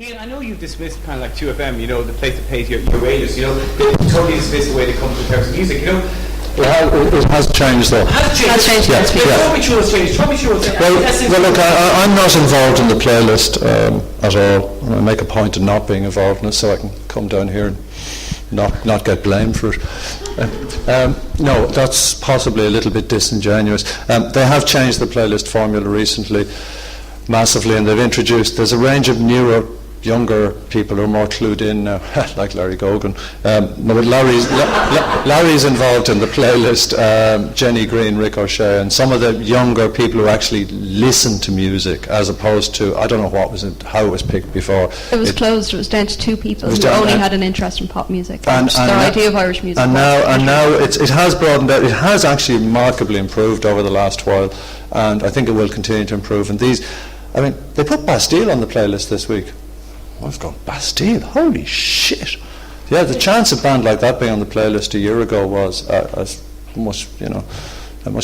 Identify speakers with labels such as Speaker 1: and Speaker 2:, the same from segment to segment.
Speaker 1: Ian, I know you've dismissed kind of like 2FM, the place that pays your wages, they totally dismiss the way they come to terms of music,
Speaker 2: It has changed though.
Speaker 1: Has changed.
Speaker 2: Yeah.
Speaker 1: Talk me through what's changed.
Speaker 2: Well, look, I'm not involved in the playlist at all. And I make a point of not being involved in it so I can come down here and not get blamed for it. No, that's possibly a little bit disingenuous. They have changed the playlist formula recently, massively, and there's a range of newer, younger people who are more clued in now, like Larry Gogan. But Larry's involved in the playlist, Jenny Green, Rick O'Shea, and some of the younger people who actually listen to music, as opposed to, I don't know how it was picked before.
Speaker 3: It was closed. It was down to two people who only had an interest in pop music.
Speaker 2: And
Speaker 3: their idea of Irish music.
Speaker 2: And now it has broadened out. It has actually remarkably improved over the last while, and I think it will continue to improve. And they put Bastille on the playlist this week. I've gone, Bastille, holy shit. Yeah, the chance of a band like that being on the playlist a year ago was as much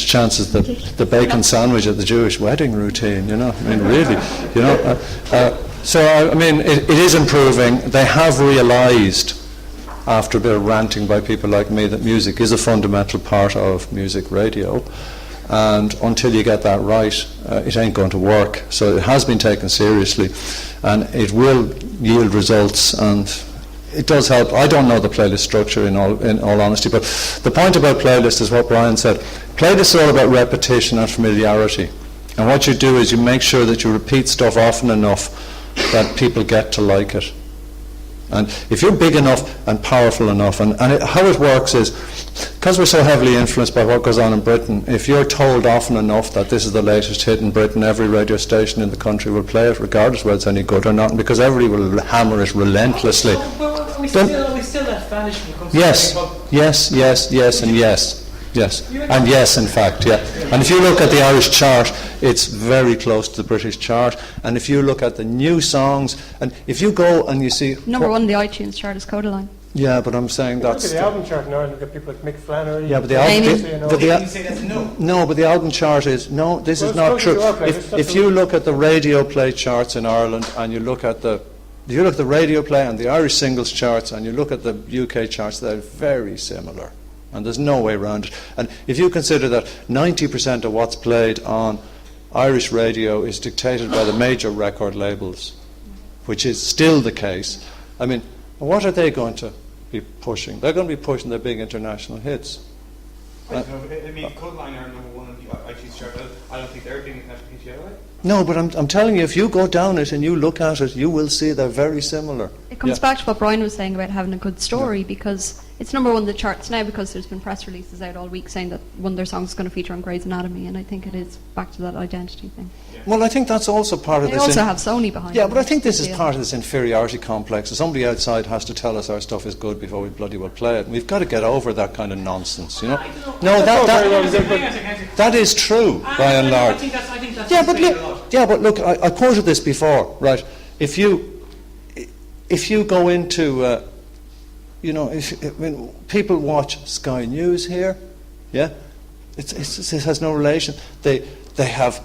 Speaker 2: chance as the bacon sandwich at the Jewish wedding routine, really, So, it is improving. They have realised, after a bit of ranting by people like me, that music is a fundamental part of music radio. And until you get that right, it ain't going to work. So it has been taken seriously, and it will yield results, and it does help. I don't know the playlist structure in all honesty, but the point about playlist is what Brian said. Playlist is all about repetition and familiarity, and what you do is you make sure that you repeat stuff often enough that people get to like it. And if you're big enough and powerful enough, how it works is, because we're so heavily influenced by what goes on in Britain, if you're told often enough that this is the latest hit in Britain, every radio station in the country will play it, regardless of whether it's any good or not, and because everybody will hammer it relentlessly.
Speaker 1: Are we still that Spanish when it comes to
Speaker 2: yes, and yes. Yes, and yes, in fact, yeah. And if you look at the Irish chart, it's very close to the British chart. And if you look at the new songs, and if you go and you see...
Speaker 3: Number one in the iTunes chart is Codaline.
Speaker 2: Yeah, but I'm saying that's...
Speaker 4: Look at the album chart now, and look at people like Mick Flannery.
Speaker 2: Yeah, but the album chart is... No, this is not true. If you look at the radio play charts in Ireland, and you look at the radio play and the Irish singles charts, and you look at the UK charts, they're very similar. And there's no way around it. And if you consider that 90% of what's played on Irish radio is dictated by the major record labels, which is still the case, what are they going to be pushing? They're going to be pushing their big international hits.
Speaker 1: Codaline are number one on the iTunes chart. I don't think they're being international hits yet.
Speaker 2: No, but I'm telling you, if you go down it and you look at it, you will see they're very similar.
Speaker 3: It comes back to what Brian was saying about having a good story, because it's number one in the charts now because there's been press releases out all week saying that one of their songs is going to feature on Grey's Anatomy, and I think it is back to that identity thing.
Speaker 1: Yeah.
Speaker 2: Well, I think that's also part of
Speaker 3: they
Speaker 2: this...
Speaker 3: They also have Sony behind
Speaker 2: Yeah, but I think this is part of this inferiority complex. So somebody outside has to tell us our stuff is good before we bloody well play it. And we've got to get over that kind of nonsense, No, that is true, by and large.
Speaker 1: I think that's
Speaker 2: but look, I quoted this before, right? If you go into... people watch Sky News here, yeah? It has no relation. They have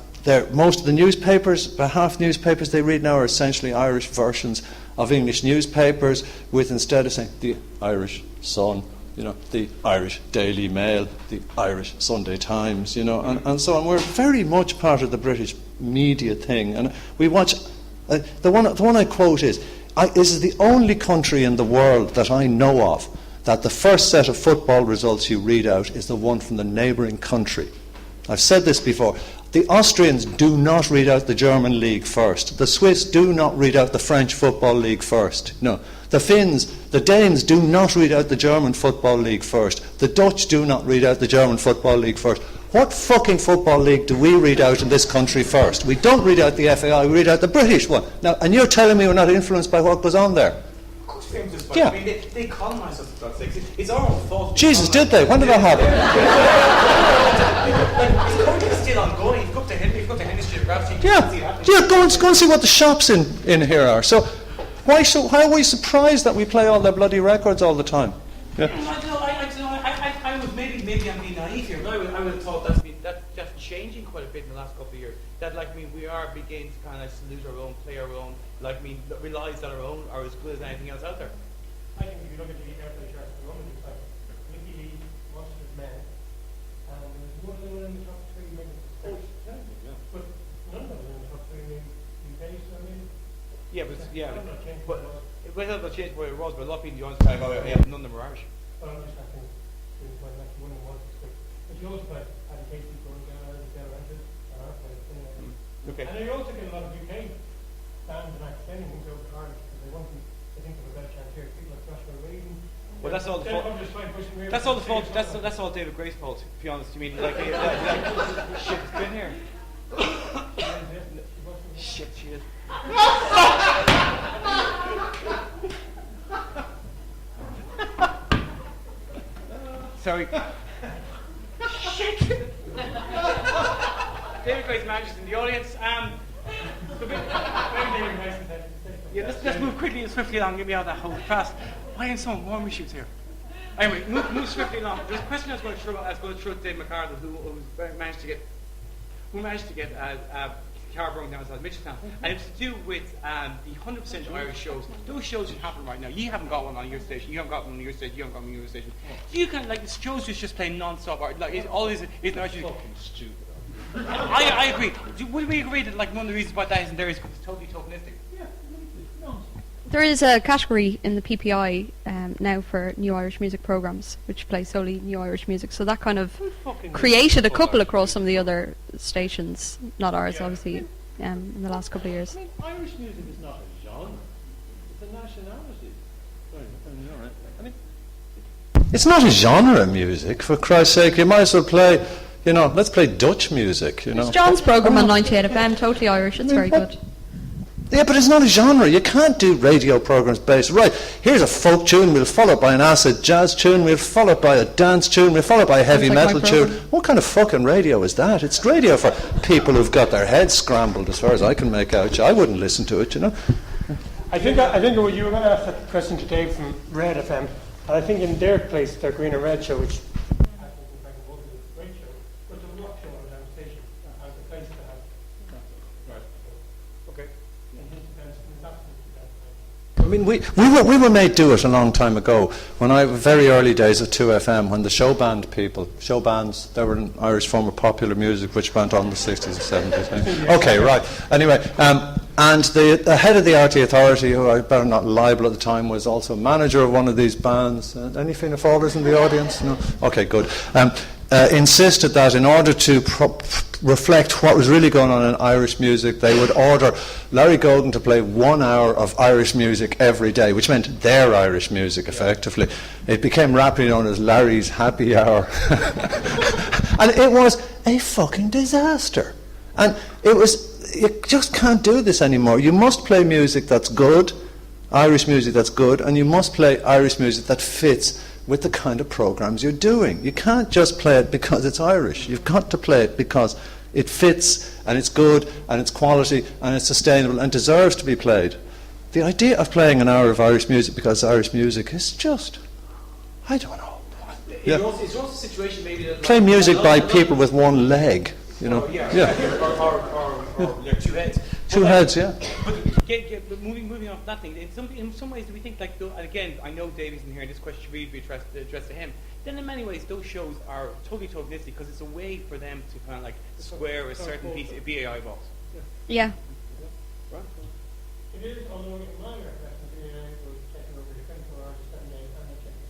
Speaker 2: most of the newspapers, about half the newspapers they read now are essentially Irish versions of English newspapers, with, instead of saying the Irish Sun, the Irish Daily Mail, the Irish Sunday Times, and so on. We're very much part of the British media thing, and we watch. The one I quote is, this is the only country in the world that I know of that the first set of football results you read out is the one from the neighbouring country. I've said this before. The Austrians do not read out the German league first. The Swiss do not read out the French football league first. No. The Finns, the Danes do not read out the German football league first. The Dutch do not read out the German football league first. What fucking football league do we read out in this country first? We don't read out the FAI, we read out the British one. Now, and you're telling me we're not influenced by what goes on there?
Speaker 1: Of course we're influenced by
Speaker 2: yeah.
Speaker 1: it. They colonised us, for God's sake. It's our own fault.
Speaker 2: Jesus, did they? When did that happen?
Speaker 1: This country is still ongoing. If you go to Henry Street, perhaps you can see it happening.
Speaker 2: Yeah, go and see what the shops in here are. So why are we surprised that we play all their bloody records all the time? Yeah.
Speaker 1: I was maybe I'm being naive here, but I would have thought that's changing quite a bit in the last couple of years. That, like, I mean, we are beginning to kind of salute our own, play our own, like, I mean, realise that our own are as good as anything else out there.
Speaker 4: I think if you look at the airplay charts at the moment, it's like Mickey Lee, Monsters Men, and there's one of them in the top 3 minutes. But none of them in the top 3 minutes. UK, so I mean,
Speaker 1: Yeah, but, yeah,
Speaker 4: I'm not changing
Speaker 1: but,
Speaker 4: it.
Speaker 1: it might not change the way it was, but a lot of people, you understand, oh, yeah, none of them are Irish.
Speaker 4: Well, I'm just asking, like one of the ones that's quick. But you also like Paddy Casey going down there, the Rangers, and our players.
Speaker 1: Okay.
Speaker 4: And you also get a lot of UK bands and acts sending things over to Ireland because they want to, they think of a better chance here. People like Joshua Radin.
Speaker 1: Well, that's all the fault. That's all the fault. That's all David Gray's fault. To be honest, you mean like shit, it's been here. Shit, shit. Sorry. Shit. David Gray's manager's in the audience. Yeah, let's move quickly and swiftly along. Get me out of that hole fast. Why ain't some warm issues here? Anyway, move swiftly along. There's a question I was going to throw at Dave McArdle, who managed to get a car broken down outside Mitchelstown, and it's to do with the 100% Irish shows. Those shows that happen right now. You haven't got one on your station. You haven't got one on your station. You haven't got one on your station. You can like the shows just play non-stop. Like is actually fucking stupid. I agree. Would we agree that like one of the reasons why that isn't there is because it's totally tokenistic?
Speaker 3: There is a category in the PPI now for new Irish music programs, which play solely new Irish music. So that kind of created a couple across some of the other stations, not ours, obviously, in the last couple of years.
Speaker 5: I mean, Irish music is not a genre; it's a nationality. I mean,
Speaker 2: It's not a genre of music, for Christ's sake. You might as well play, let's play Dutch music,
Speaker 3: It's John's programme on 98 FM, totally Irish, it's very good.
Speaker 2: Yeah, but it's not a genre. You can't do radio programs based. Right, here's a folk tune, we'll follow it by an acid jazz tune, we'll follow it by a dance tune, we'll follow it by a heavy
Speaker 3: Sounds like
Speaker 2: metal
Speaker 3: my
Speaker 2: tune.
Speaker 3: programme.
Speaker 2: What kind of fucking radio is that? It's radio for people who've got their heads scrambled, as far as I can make out. I wouldn't listen to it,
Speaker 4: I think you were going to ask that question to Dave from Red FM, and I think in their place, their Green and Red show, which I think in fact was a great show, was a rock show on the station as a place to have.
Speaker 1: Right. Okay.
Speaker 4: In his defense, it's absolutely
Speaker 2: I mean, we were made do it a long time ago, very early days of 2FM, when the show bands, they were in Irish form of popular music, which went on in the 60s and 70s. Okay, right. Anyway, and the head of the RT Authority, who I better not libel at the time, was also manager of one of these bands. Any Fianna Fáilers in the audience? No? Okay, good. Insisted that in order to reflect what was really going on in Irish music, they would order Larry Golden to play 1 hour of Irish music every day, which meant their Irish music, effectively. It became rapidly known as Larry's Happy Hour. And it was a fucking disaster. And you just can't do this anymore. You must play music that's good, Irish music that's good, and you must play Irish music that fits with the kind of programs you're doing. You can't just play it because it's Irish. You've got to play it because it fits and it's good and it's quality and it's sustainable and deserves to be played. The idea of playing an hour of Irish music because it's Irish music is just, I don't know.
Speaker 1: It's also a situation maybe that
Speaker 2: Play music by people with one leg,
Speaker 1: Or like two heads.
Speaker 2: Two heads, yeah.
Speaker 1: But moving on from that thing, in some ways, do we think, like, and again, I know Davy's in here, and this question should really be addressed to him. Then, in many ways, those shows are totally tokenistic because it's a way for them to kind of like square a certain piece of BAI balls.
Speaker 3: Yeah.
Speaker 1: Right.
Speaker 4: It is, although in my recollection, the was taking over the 24 hours of 7 days, and they checked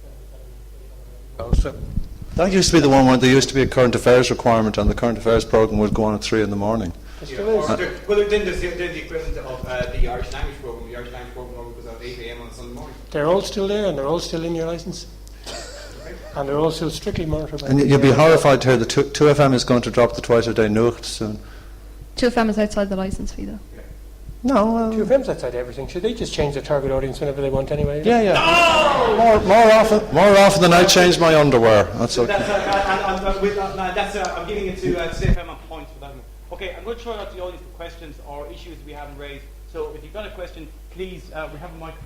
Speaker 4: the 7 days.
Speaker 2: That used to be the one where there used to be a current affairs requirement, and the current affairs programme would go on at 3 in the morning.
Speaker 1: Then there's the equivalent of the Irish language program. The Irish language program was at 8 a.m. on a Sunday morning.
Speaker 4: They're all still there, and they're all still in your licence. And they're all still strictly monitored by
Speaker 2: And you'll be horrified to hear that 2FM is going to drop the twice-a-day nucht soon.
Speaker 3: 2FM is outside the licence fee, though.
Speaker 2: No.
Speaker 4: 2FM's outside everything. Should they just change their target audience whenever they want anyway?
Speaker 2: Yeah. No! More often than I change my underwear. That's okay.
Speaker 1: I'm giving it to CFM on points for that one. Okay, I'm going to throw it out to the audience for questions or issues we haven't raised. So if you've got a question, please,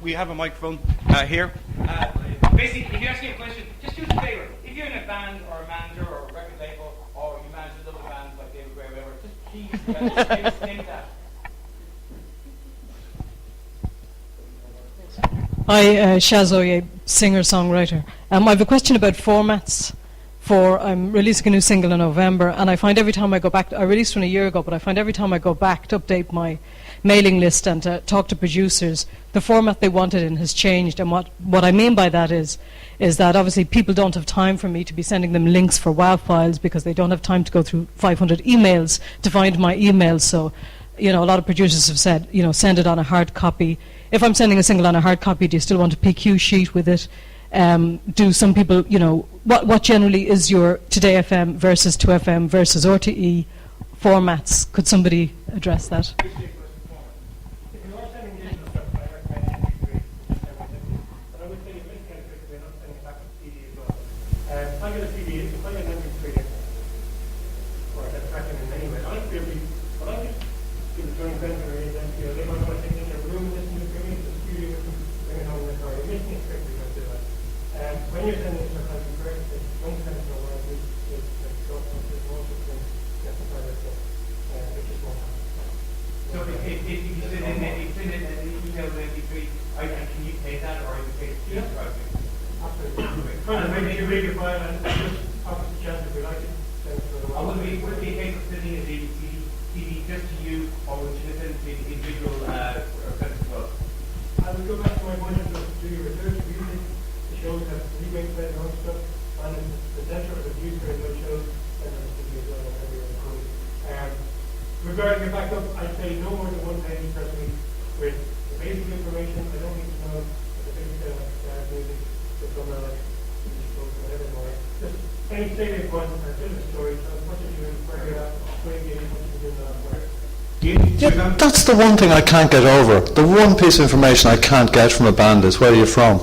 Speaker 1: we have a microphone here. Basically, if you ask me a question, just do us a favour. If you're in a band or a manager or a record label or you manage a little band like David Gray or whatever, just please
Speaker 6: Hi, Shaz Oye, singer-songwriter. I have a question about formats. I'm releasing a new single in November, and I find every time I go back, I released one a year ago, but I find every time I go back to update my mailing list and to talk to producers, the format they wanted in has changed. And what I mean by that is that obviously people don't have time for me to be sending them links for WAV files because they don't have time to go through 500 emails to find my emails. So, a lot of producers have said, send it on a hard copy. If I'm sending a single on a hard copy, do you still want a PQ sheet with it? Do some people, what generally is your Today FM versus 2FM versus RTE formats? Could somebody address that?
Speaker 4: If you are sending digital stuff, I recommend MP3 but I would say you miss it if you're not sending it back to CD as well. If I get a CD, if I get an MP3, or a tracking in any way, I like to be able to, what I just give a joint venture or an MPO, they might want to take it in their room and listen to it, bring it to the studio with them, bring it home in the car. You're missing it quickly when you do that. When you're sending it to a country, great, don't send it to a web, it's short, there's more than necessary stuff, which is more.
Speaker 1: So if you send in an email with MP3, can you take that or you take it?
Speaker 4: Yeah. Absolutely. Trying to make sure you read your file and just offer the chance if you like it.
Speaker 1: Would it be a case of sending a CD just to you, or would you send it to individual friends as well?
Speaker 4: I would go back to my point and do your research, read it, the shows have remakes and their own stuff, and if the presenter or the producer of those shows, then it's going to be as well as every other code. Regarding your backup, I'd say no more than one page per week with the basic information. I don't need to know the basic music, the drummer, like whatever more. Just any salient points or tell the story, so as much as you inquire that, bring in as much as you do that.
Speaker 2: Yeah, that's the one thing I can't get over. The one piece of information I can't get from a band is where you're from.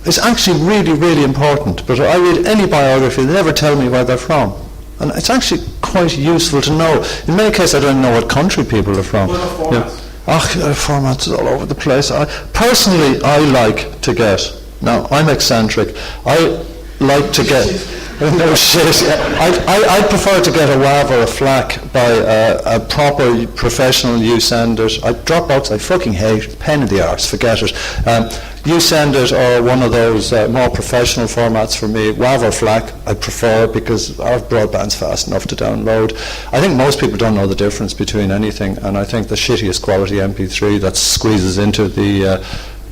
Speaker 2: It's actually really, really important. But I read any biography, they never tell me where they're from. And it's actually quite useful to know. In many cases, I don't know what country people are from. Formats all over the place. Personally, I like to get, now I'm eccentric, I like to get, no shit, I'd prefer to get a WAV or a FLAC by a proper professional U-sender. Dropbox I fucking hate, pain in the arse, forget it. U-send it or one of those more professional formats for me. WAV or FLAC I prefer because our broadband's fast enough to download. I think most people don't know the difference between anything, and I think the shittiest quality MP3 that squeezes into the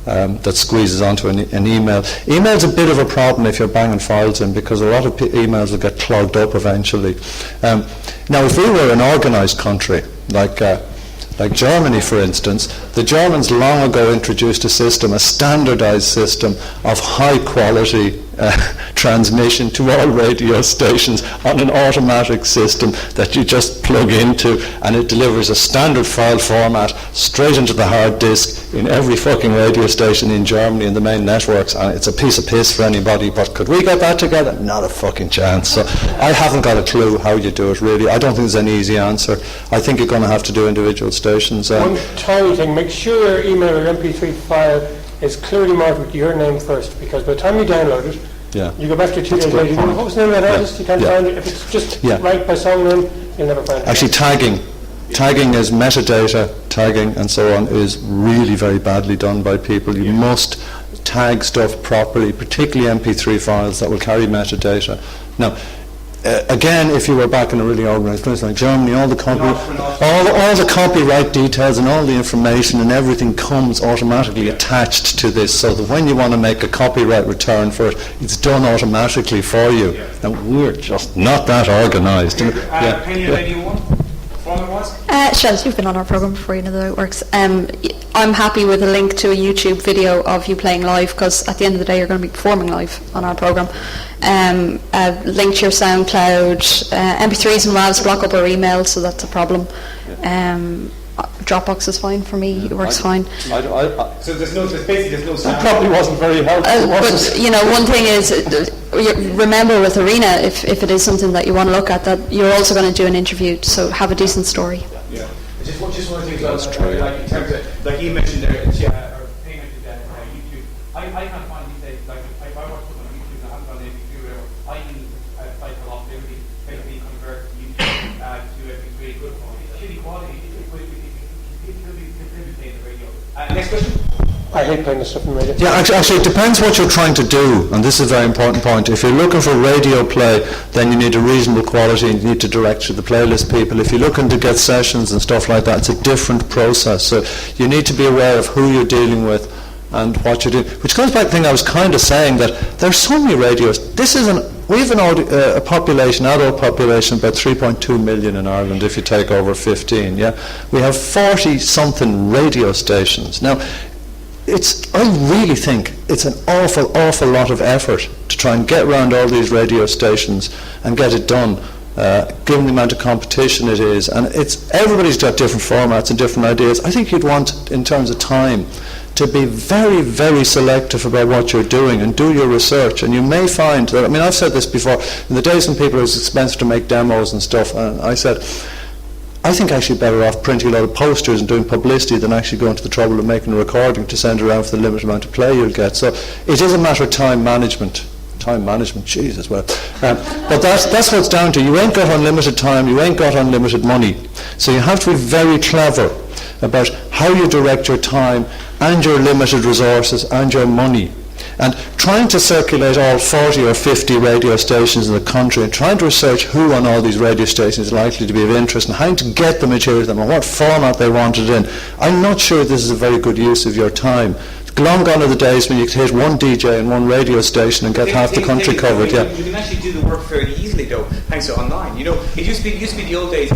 Speaker 2: onto an email. Email's a bit of a problem if you're banging files in because a lot of emails will get clogged up eventually. Now, if we were an organised country like Germany, for instance, the Germans long ago introduced a standardized system of high-quality transmission to all radio stations on an automatic system that you just plug into, and it delivers a standard file format straight into the hard disk in every fucking radio station in Germany and the main networks, and it's a piece of piss for anybody. But could we get that together? Not a fucking chance. So I haven't got a clue how you do it, really. I don't think there's any easy answer. I think you're going to have to do individual stations.
Speaker 4: One tiny thing, make sure your email or MP3 file is clearly marked with your name first, because by the time you download it, you go back to 2 days later, you go, what was the name of that artist? You can't find it. If it's just right by song name, you'll never find it.
Speaker 2: Actually, tagging is metadata, tagging and so on is really very badly done by people. You must tag stuff properly, particularly MP3 files that will carry metadata. Now, again, if you were back in a really organised place like Germany, all the copyright details and all the information and everything comes automatically attached to this, so that when you want to make a copyright return for it, it's done automatically for you. Now, we're just not that organised.
Speaker 3: Shaz, you've been on our programme before, you know that it works. I'm happy with a link to a YouTube video of you playing live, because at the end of the day you're going to be performing live on our programme. Link to your SoundCloud. MP3s and WAVs block up our email, so that's a problem. Dropbox is fine for me, it works fine.
Speaker 1: So there's no sound.
Speaker 4: That probably wasn't very helpful,
Speaker 3: but one thing is, remember with Arena, if it is something that you want to look at, that you're also going to do an interview, so have a decent story.
Speaker 1: Yeah. Just one of the things like in terms of, like you mentioned there, or payment to YouTube. I can't find these days, like if I watch something on YouTube and I haven't got an MP3 or whatever, I use a site called Optivity, basically convert YouTube to MP3 good shitty quality, it will be playing the radio. Next question.
Speaker 4: I hate playing the stuff in radio.
Speaker 2: Yeah, actually, it depends what you're trying to do, and this is a very important point. If you're looking for radio play, then you need a reasonable quality and you need to direct to the playlist people. If you're looking to get sessions and stuff like that, it's a different process. So you need to be aware of who you're dealing with and what you're doing. Which goes back to the thing I was kind of saying, that there's so many radios. We have a population, adult population, about 3.2 million in Ireland if you take over 15, yeah? We have 40-something radio stations. Now, I really think it's an awful lot of effort to try and get around all these radio stations and get it done, given the amount of competition it is. And everybody's got different formats and different ideas. I think you'd want, in terms of time, to be very, very selective about what you're doing and do your research. And you may find that, I've said this before, in the days when people it was expensive to make demos and stuff, and I said, I think actually better off printing a lot of posters and doing publicity than actually going to the trouble of making a recording to send around for the limited amount of play you'll get. So it is a matter of time management. Time management, Jesus, well. But that's what it's down to. You ain't got unlimited time, you ain't got unlimited money. So you have to be very clever about how you direct your time and your limited resources and your money. And trying to circulate all 40 or 50 radio stations in the country and trying to research who on all these radio stations is likely to be of interest and how to get the material to them and what format they want it in, I'm not sure this is a very good use of your time. Long gone are the days when you could hit one DJ and one radio station and get half the country covered. Yeah.
Speaker 1: You can actually do the work fairly easily, though, thanks to online. You know, it used to be the old days.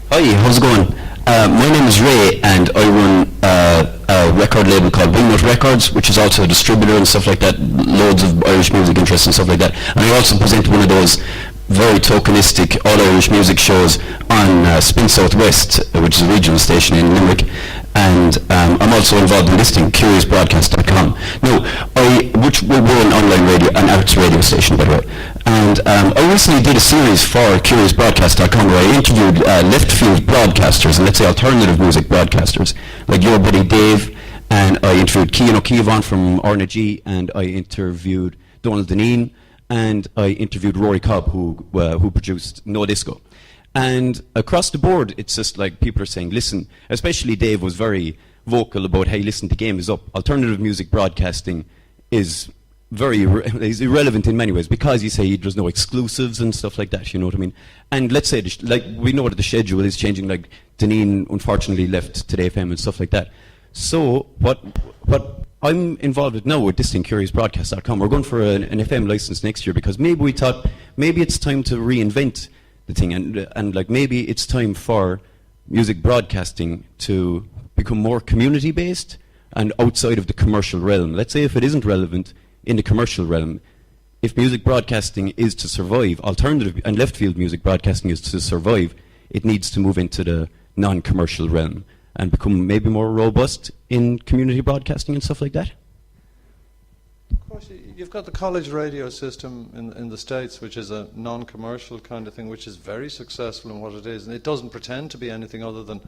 Speaker 7: Hi, how's it going? My name is Ray, and I run a record label called Wingnote Records, which is also a distributor and stuff like that, loads of Irish music interests and stuff like that. And I also present one of those very tokenistic all-Irish music shows on Spin Southwest, which is a regional station in Limerick. And I'm also involved in listing CuriousBroadcast.com. Now, which we're an online radio, an arts radio station, by the way. And I recently did a series for CuriousBroadcast.com where I interviewed left field broadcasters, and let's say alternative music broadcasters, like your buddy Dave, and I interviewed Cian O'Keevan from RNG, and I interviewed Donald Deneen, and I interviewed Rory Cobb, who produced No Disco. And across the board, it's just like people are saying, listen, especially Dave was very vocal about, hey, listen, the game is up. Alternative music broadcasting is is irrelevant in many ways because you say there's no exclusives and stuff like that, you know what I mean? And let's say, we know that the schedule is changing, like Deneen unfortunately left Today FM and stuff like that. So what I'm involved with now with this thing, CuriousBroadcast.com, we're going for an FM license next year because maybe we thought maybe it's time to reinvent the thing, and like maybe it's time for music broadcasting to become more community based and outside of the commercial realm. Let's say if it isn't relevant in the commercial realm, if music broadcasting is to survive, alternative and left field music broadcasting is to survive, it needs to move into the non-commercial realm and become maybe more robust in community broadcasting and stuff like that.
Speaker 2: Of course, you've got the college radio system in the States, which is a non-commercial kind of thing, which is very successful in what it is, and it doesn't pretend to be anything other than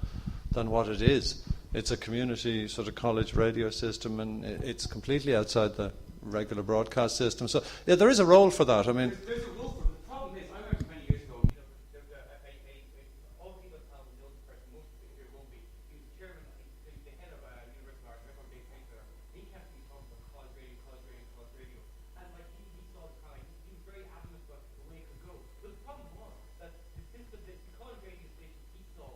Speaker 2: what it is. It's a community sort of college radio system, and it's completely outside the regular broadcast system. So, yeah, there is a role for that. I mean,
Speaker 1: there's a role for it. The problem is, I remember 20 years ago, all people tell me, the person, most people here won't be, he was the chairman, the head of University of Ireland, record day painter. He kept me talking about college radio, and like he saw the kind, he was very adamant about the way it could go. But the problem was that the college radio station he saw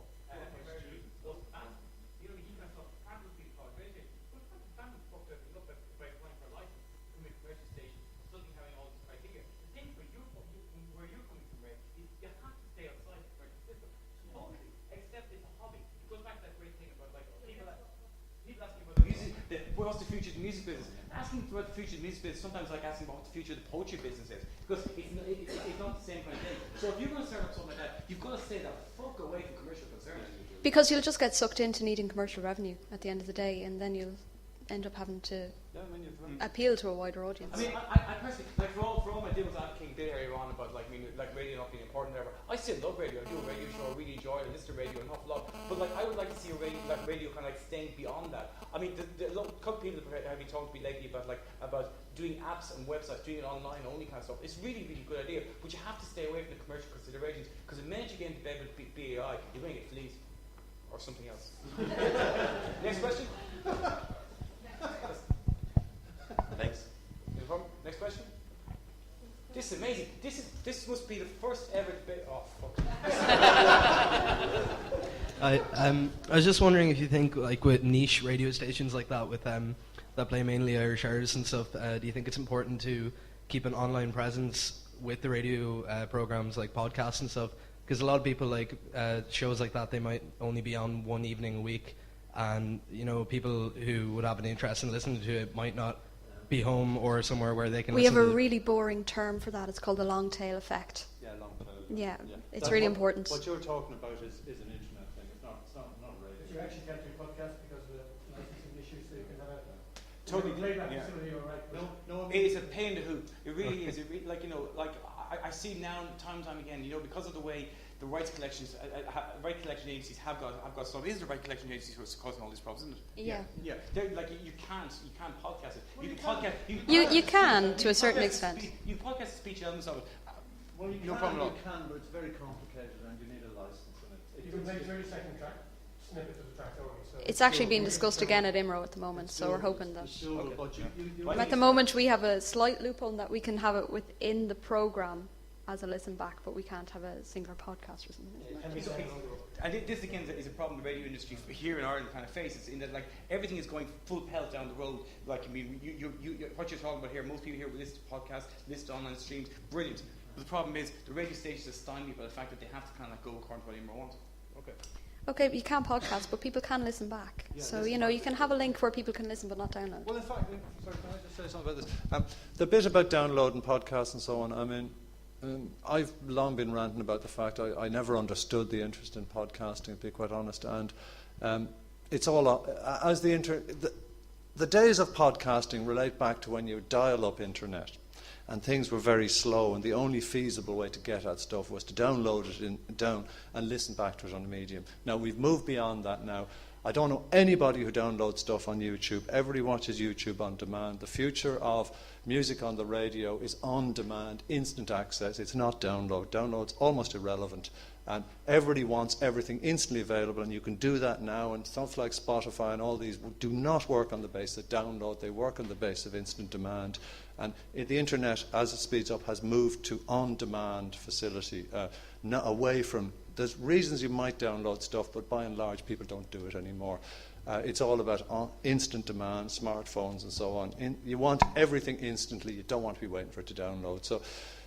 Speaker 1: was banned. You know, he kind of saw practically college radio station. But the family fucked everything up by applying for a license to make a commercial station, suddenly having all this criteria. The thing where you're coming from, Ray, is you have to stay outside the commercial system. Totally, except it's a hobby. It goes back to that great thing about like people asking about the music, what's the future of the music business? Asking about the future of the music business sometimes like asking about what the future of the poetry business is, because it's not the same kind of thing. So if you're going to start up something like that, you've got to stay the fuck away from commercial concerns.
Speaker 3: Because you'll just get sucked into needing commercial revenue at the end of the day, and then you'll end up having to
Speaker 5: Yeah, I mean, you've,
Speaker 3: appeal to a wider audience.
Speaker 1: I mean, I personally, like for all my deals advocating bit earlier on about like, like radio not being important, whatever. I still love radio. I do a radio show. I really enjoy it. I listen to radio an awful lot. But like, I would like to see a radio kind of like staying beyond that. I mean, a couple of people have been talking to me lately about doing apps and websites, doing it online only kind of stuff. It's really, really good idea. But you have to stay away from the commercial considerations because the minute you get into bed with BAI, you're going to get fleas or something else. Next question. Thanks. No problem. Next question. This is amazing. This must be the first ever debate. Oh fuck.
Speaker 8: I was just wondering if you think, like, with niche radio stations like that, with that play mainly Irish artists and stuff, do you think it's important to keep an online presence with the radio programs like podcasts and stuff? Because a lot of people like shows like that, they might only be on one evening a week, and you know, people who would have an interest in listening to it might not be home or somewhere where they can.
Speaker 3: We have
Speaker 8: listen
Speaker 3: a
Speaker 8: to
Speaker 3: really boring term for that. It's called the long tail effect.
Speaker 5: yeah, long tail.
Speaker 3: Yeah, it's
Speaker 5: That's
Speaker 3: really
Speaker 5: what-
Speaker 3: important.
Speaker 5: What you're talking about is an internet thing. It's not radio.
Speaker 4: You actually can't do podcasts because of the licensing issues, so you can have a
Speaker 1: Totally.
Speaker 4: playback
Speaker 1: Yeah.
Speaker 4: facility, all right.
Speaker 5: No,
Speaker 1: It is a pain in the hoop. It really is. Like, you know, like I see now time and time again, you know, because of the way the rights collections, right collection agencies have got stuff. Is the right collection agencies what's causing all these problems, isn't it?
Speaker 3: Yeah.
Speaker 1: Yeah. They're, like you can't podcast it. You can podcast.
Speaker 3: You can, to a certain
Speaker 1: podcast
Speaker 3: extent.
Speaker 1: You can podcast the speech elements of it.
Speaker 5: well, you
Speaker 1: No
Speaker 5: can,
Speaker 1: problem at all.
Speaker 5: you can, but it's very complicated and you need a license in it.
Speaker 4: You can play 30-second track, snippets of the track only. So
Speaker 3: It's actually being discussed again at IMRO at the moment, so we're hoping that.
Speaker 5: It's doable,
Speaker 1: Okay.
Speaker 5: but you
Speaker 1: Well,
Speaker 3: At the moment, we have a slight loophole in that we can have it within the programme as a listen back, but we can't have a singular podcast or something.
Speaker 4: it can be
Speaker 1: It's-
Speaker 4: done.
Speaker 1: I think this again is a problem the radio industry here in Ireland kind of faces, in that like everything is going full pelt down the road. Like, I mean, what you're talking about here, most people here will listen to podcasts, listen to online streams, brilliant. But the problem is the radio stations are stymied by the fact that they have to kind of like go according to what Imra wants. Okay.
Speaker 3: Okay, but you can't podcast, but people can listen back. So, you know, you can have a link where people can listen but not download.
Speaker 2: Well, in fact, sorry, can I just say something about this? The bit about downloading podcasts and so on, I mean, I've long been ranting about the fact I never understood the interest in podcasting, to be quite honest, and it's all as the days of podcasting relate back to when you dial up internet, and things were very slow, and the only feasible way to get at stuff was to download it down and listen back to it on a medium. Now we've moved beyond that now. I don't know anybody who downloads stuff on YouTube. Everybody watches YouTube on demand. The future of music on the radio is on demand, instant access. It's not download. Download's almost irrelevant. And everybody wants everything instantly available, and you can do that now. And stuff like Spotify and all these do not work on the basis of download. They work on the basis of instant demand. And the internet, as it speeds up, has moved to on-demand facility, away from... There's reasons you might download stuff, but by and large, people don't do it anymore. It's all about instant demand, smartphones and so on. You want everything instantly. You don't want to be waiting for it to download. So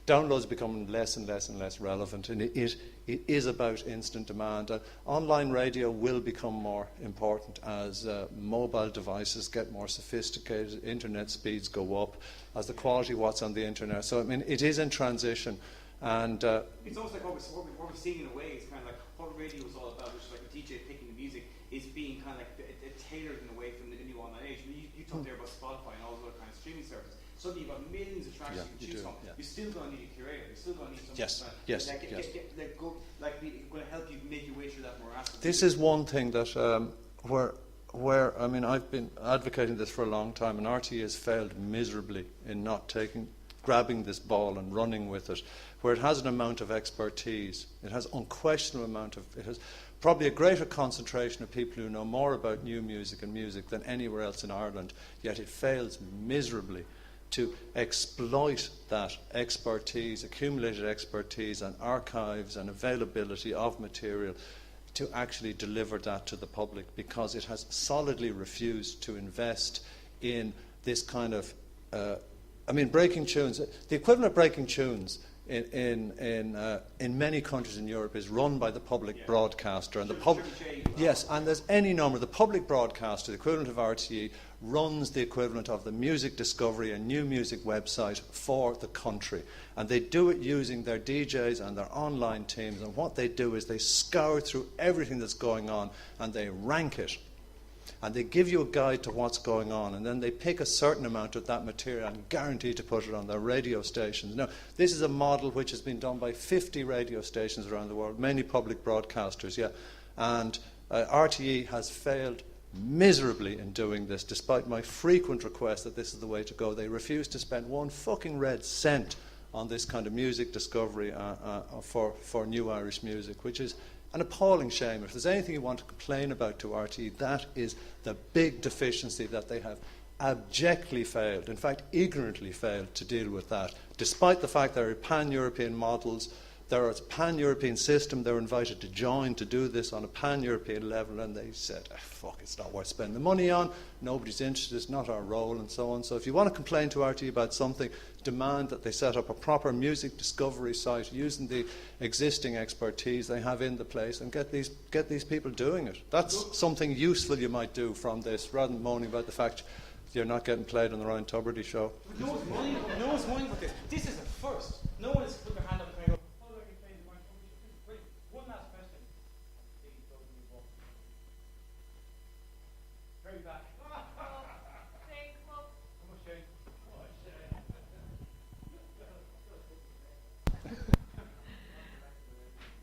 Speaker 2: downloads become less and less and less relevant, and it is about instant demand. Online radio will become more important as mobile devices get more sophisticated, internet speeds go up, as the quality of what's on the internet. So, I mean, it is in transition. And
Speaker 1: It's almost like what we're seeing in a way is kind of like what radio is all about, which is like a DJ picking the music, is being kind of like tailored in a way from the new online age. I mean, you talked there about Spotify and all those other kind of streaming services. Suddenly you've got millions of tracks
Speaker 2: Yeah,
Speaker 1: you can
Speaker 2: you
Speaker 1: choose
Speaker 2: do,
Speaker 1: from.
Speaker 2: yeah.
Speaker 1: You're still going to need a curator. You're still going to need someone
Speaker 2: Yes,
Speaker 1: going to help you make your way through that morass.
Speaker 2: this is one thing that where I mean, I've been advocating this for a long time, and RTE has failed miserably in not grabbing this ball and running with it, where it has an amount of expertise. It has unquestionable it has probably a greater concentration of people who know more about new music and music than anywhere else in Ireland, yet it fails miserably to exploit that expertise, accumulated expertise and archives and availability of material to actually deliver that to the public, because it has solidly refused to invest in this kind of breaking tunes. The equivalent of breaking tunes in many countries in Europe is run by the public broadcaster, and and there's any number. The public broadcaster, the equivalent of RTE, runs the equivalent of the Music Discovery and New Music website for the country, and they do it using their DJs and their online teams. And what they do is they scour through everything that's going on and they rank it. and they give you a guide to what's going on, and then they pick a certain amount of that material and guarantee to put it on their radio stations. Now, this is a model which has been done by 50 radio stations around the world, mainly public broadcasters, yeah, and RTE has failed miserably in doing this, despite my frequent request that this is the way to go. They refuse to spend one fucking red cent on this kind of music discovery for new Irish music, which is an appalling shame. If there's anything you want to complain about to RTE, that is the big deficiency that they have abjectly failed, in fact ignorantly failed to deal with that, despite the fact there are pan-European models. There is a pan-European system. They were invited to join to do this on a pan-European level, and they said, fuck, it's not worth spending the money on, nobody's interested, it's not our role, and so on. So if you want to complain to RTE about something, demand that they set up a proper music discovery site using the existing expertise they have in the place, and get these people doing it. That's something useful you might do from this, rather than moaning about the fact you're not getting played on the Ryan Tubridy show.
Speaker 1: No one's moaning about this. This is a first. No one has put their hand up and go, one last question. Very back.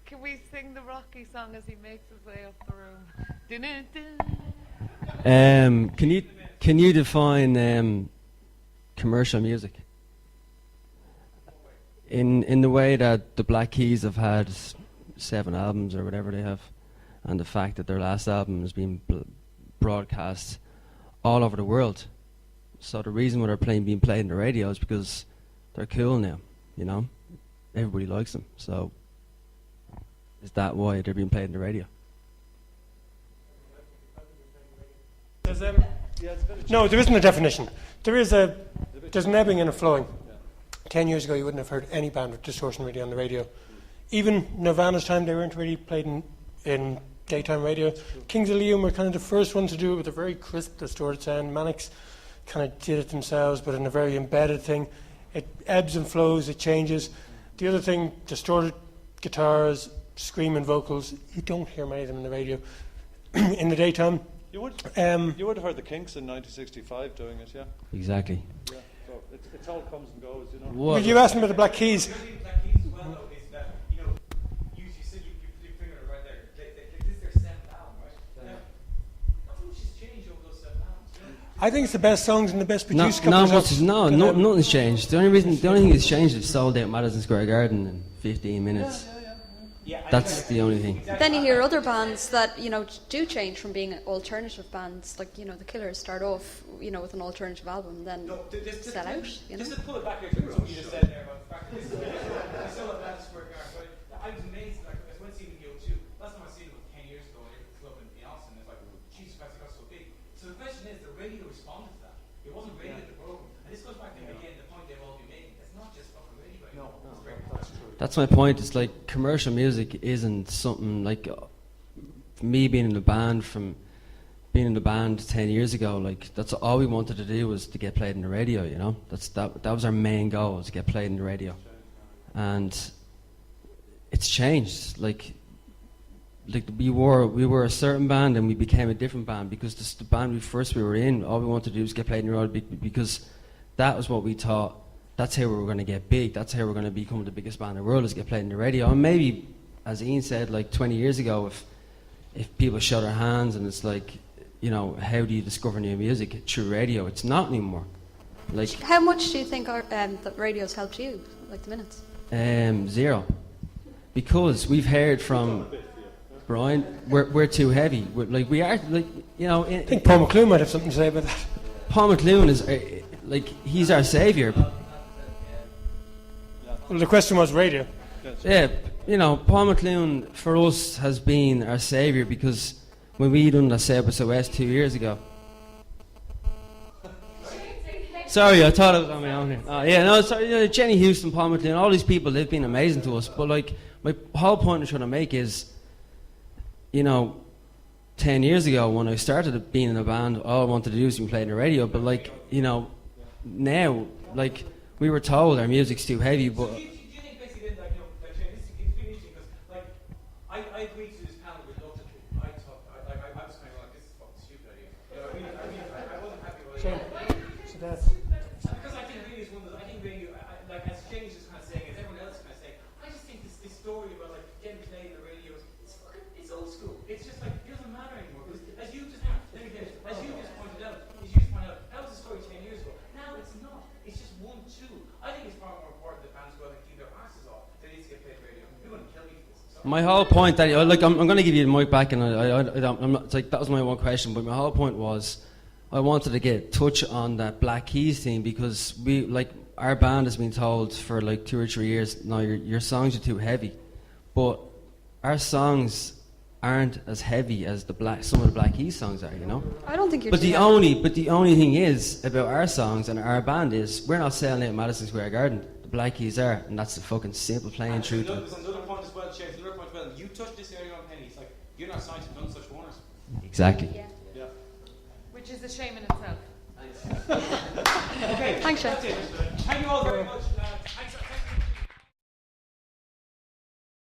Speaker 9: Can we sing the Rocky song as he makes his way up the room? Dun-dun-dun.
Speaker 10: Can you define commercial music in the way that the Black Keys have had 7 albums or whatever they have, and the fact that their last album has been broadcast all over the world? So the reason why they're being played in the radio is because they're cool now, you know? Everybody likes them. So is that why they're being played in the radio?
Speaker 4: No, there isn't a definition. There's an ebbing and a flowing. 10 years ago, you wouldn't have heard any band with distortion really on the radio. Even Nirvana's time, they weren't really played in daytime radio. Kings of Leon were kind of the first ones to do it with a very crisp, distorted sound. Manics kind of did it themselves, but in a very embedded thing. It ebbs and flows, it changes. The other thing, distorted guitars, screaming vocals, you don't hear many of them in the radio. In the daytime,
Speaker 2: you would have heard the Kinks in 1965 doing it, yeah?
Speaker 10: Exactly.
Speaker 2: Yeah, so it all comes and goes, you know.
Speaker 4: Well, you asked me about the Black Keys.
Speaker 1: The Black Keys as well, though, is that, you know, you said you figured it right there. This is their 7th album, right? Now, not much has changed over those 7 albums, you know?
Speaker 4: I think it's the best songs and the best produced
Speaker 10: nothing's changed. The only thing that's changed is sold out Madison Square Garden in 15 minutes.
Speaker 1: Yeah,
Speaker 10: that's the only thing.
Speaker 3: Then you hear other bands that, you know, do change from being alternative bands, like, you know, the Killers start off, you know, with an alternative album, then sell out, you know.
Speaker 1: Just to pull it back here to what you just said there about the fact that this is I saw that Madison Square Garden, but I was amazed, like, I went seeing the O2, last time I seen it was 10 years ago, at the club in Austin, it's like, Jesus Christ, it got so big. So the question is, the radio responded to that. It wasn't radio at the program. And this goes back to, again, the point they've all been making. It's not just fucking radio. No, that's true.
Speaker 10: That's my point. It's like commercial music isn't something like me being in the band 10 years ago. Like, that's all we wanted to do was to get played in the radio. You know, that was our main goal, was to get played in the radio. And it's changed. Like we were a certain band and we became a different band because the band we were in, all we wanted to do was get played in the radio because that was what we thought. That's how we were going to get big. That's how we're going to become the biggest band in the world, is get played in the radio. And maybe, as Ian said, like 20 years ago, if people show their hands and it's like, you know, how do you discover new music? Through radio. It's not anymore. Like,
Speaker 3: how much do you think that radio's helped you, like the minutes?
Speaker 10: 0. Because we've heard from Brian, we're too heavy. We are, like, you know.
Speaker 4: I think Paul McClune might have something to say about that.
Speaker 10: Paul McClune is, like, he's our saviour.
Speaker 4: Well, the question was radio.
Speaker 10: Yeah, you know, Paul McClune for us has been our saviour because when we done the Sebus OS 2 years ago. Sorry, I thought I was on my own here. Oh, yeah, no, sorry, you know, Jenny Houston, Paul McClune, all these people, they've been amazing to us. But, like, my whole point I'm trying to make is, you know, 10 years ago when I started being in a band, all I wanted to do was be playing the radio. But, like, you know, now, like, we were told our music's too heavy, but...
Speaker 1: Do you think basically then, like, you know, like, it's been interesting because, like, I agreed to this panel with lots of people. I was kind of like, this is fucking stupid idea. too. I think it's far more important that bands go out and keep their asses off. They need to get paid radio. You're going to kill me for this. So
Speaker 10: My whole point that I'm going to give you the mic back, and I'm not, it's like that was my one question. But my whole point was, I wanted to get touch on that Black Keys thing because our band has been told for like 2 or 3 years, no, your songs are too heavy, but our songs aren't as heavy as some of the Black Keys songs are, you know.
Speaker 3: I don't think you're.
Speaker 10: But the only thing is about our songs and our band is we're not selling out Madison Square Garden. The Black Keys are, and that's the fucking simple plain truth.
Speaker 1: There's another point as well, James. Another point as well. You touched this area on pennies. Like you're not signed to none such owners.
Speaker 10: Exactly.
Speaker 1: Yeah.
Speaker 9: Which is a shame in itself.
Speaker 1: Okay.
Speaker 3: Thanks, Shane.
Speaker 1: That's it. Thank you all very much.